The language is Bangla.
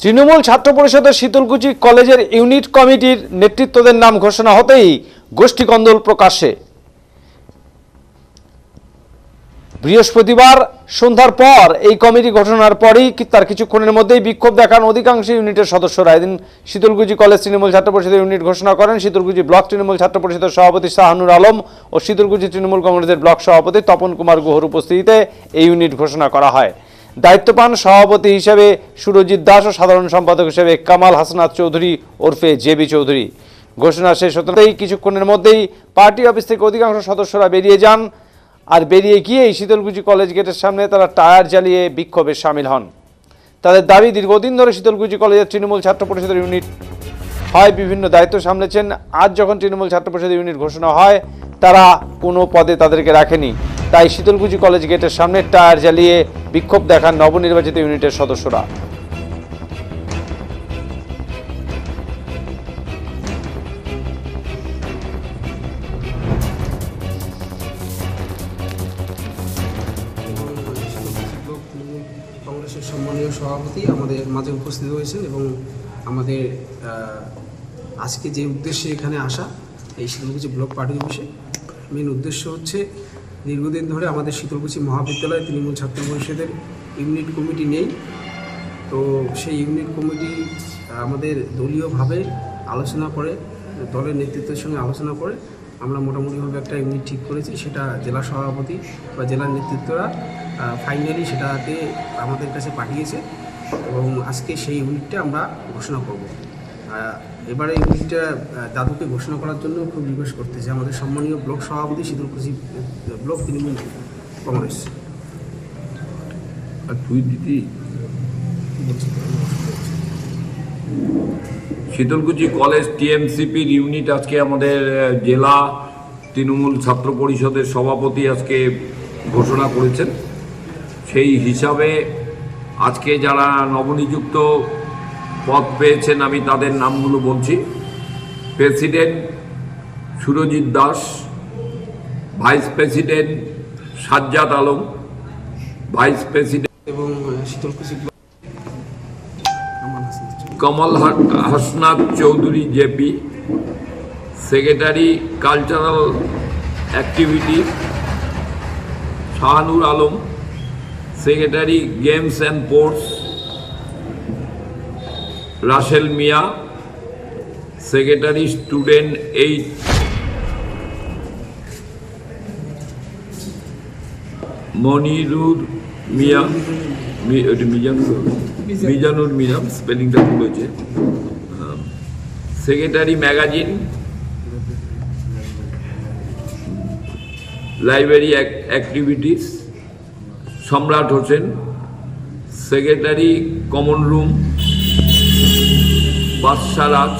তৃণমূল ছাত্র পরিষদের শীতলকুচি কলেজের ইউনিট কমিটির নেতৃত্বদের নাম ঘোষণা হতেই গোষ্ঠীকন্দল প্রকাশ্যে। বৃহস্পতিবার সন্ধ্যার পর এই কমিটি ঘোষণার পরেই তার কিছুক্ষণের মধ্যেই বিক্ষোভ দেখান অধিকাংশ ইউনিটের সদস্যরা। এদিন শীতলকুচি কলেজ তৃণমূল ছাত্র পরিষদের ইউনিট ঘোষণা করেন শীতলকুচি ব্লক তৃণমূল ছাত্র পরিষদের সভাপতি শাহানুর আলম ও শীতলকুচি তৃণমূল কংগ্রেসের ব্লক সভাপতি তপন কুমার গুহর উপস্থিতিতে এই ইউনিট ঘোষণা করা হয়। দায়িত্ব পান সভাপতি হিসেবে সুরজিৎ দাস ও সাধারণ সম্পাদক হিসেবে কামাল হাসনাত চৌধুরী ওরফে জেবি চৌধুরী। ঘোষণা শেষ হতেই কিছুক্ষণের মধ্যেই পার্টি অফিস থেকে অধিকাংশ সদস্যরা বেরিয়ে যান। আর বেরিয়ে গিয়েই শীতলকুচি কলেজ গেটের সামনে তারা টায়ার জ্বালিয়ে বিক্ষোভে সামিল হন। তাদের দাবি, দীর্ঘদিন ধরে শীতলকুচি কলেজের তৃণমূল ছাত্র পরিষদের ইউনিট হয় বিভিন্ন দায়িত্ব সামলেছেন। আজ যখন তৃণমূল ছাত্র পরিষদের ইউনিট ঘোষণা হয় তারা কোনো পদে তাদেরকে রাখেনি, তাই শীতলকুচি কলেজ গেটের সামনে টায়ার জ্বালিয়ে বিক্ষোভ দেখান নবনির্বাচিত ইউনিটের সদস্যরা। কংগ্রেসের সম্মানীয় সভাপতি আমাদের মাঝে উপস্থিত হয়েছেন এবং আমাদের আজকে যে উদ্দেশ্যে এখানে আসা এই শীতলকুচি ব্লক পার্টি অফিসে মেন উদ্দেশ্য হচ্ছে দীর্ঘদিন ধরে আমাদের শীতলকুচি মহাবিদ্যালয়ে তৃণমূল ছাত্র পরিষদের ইউনিট কমিটি নেই। তো সেই ইউনিট কমিটি আমাদের দলীয়ভাবে আলোচনা করে, দলের নেতৃত্বের সঙ্গে আলোচনা করে আমরা মোটামুটিভাবে একটা ইউনিট ঠিক করেছি। সেটা জেলা সভাপতি বা জেলার নেতৃত্বরা ফাইনালি সেটাতে আমাদের কাছে পাঠিয়েছে এবং আজকে সেই ইউনিটটা আমরা ঘোষণা করব। এবারে ইউনিটটা দাদুকে ঘোষণা করার জন্য খুব রিকোয়েস্ট করতেছে আমাদের সম্মানীয় ব্লক সভাপতি শীতলকুচি ব্লক তৃণমূল কংগ্রেস। আর তুই দিদি শীতলকুচি কলেজ টিএমসিপির ইউনিট আজকে আমাদের জেলা তৃণমূল ছাত্র পরিষদের সভাপতি আজকে ঘোষণা করেছেন। সেই হিসাবে আজকে যারা নবনিযুক্ত পদ পেয়েছেন আমি তাদের নামগুলো বলছি। President Surajit Das, vice president Sajjad Alam, vice president এবং Sitalkuchi Kamal Hasnat Chowdhury JP, secretary cultural activity Shahanur Alam, secretary games and sports Rasel Mia, secretary student aid Monirur Mia, Mizanur Mia, স্পেলিংটা ভুল হয়েছে, secretary magazine library activities Samrat Hossain, secretary common room বাদশারাজ,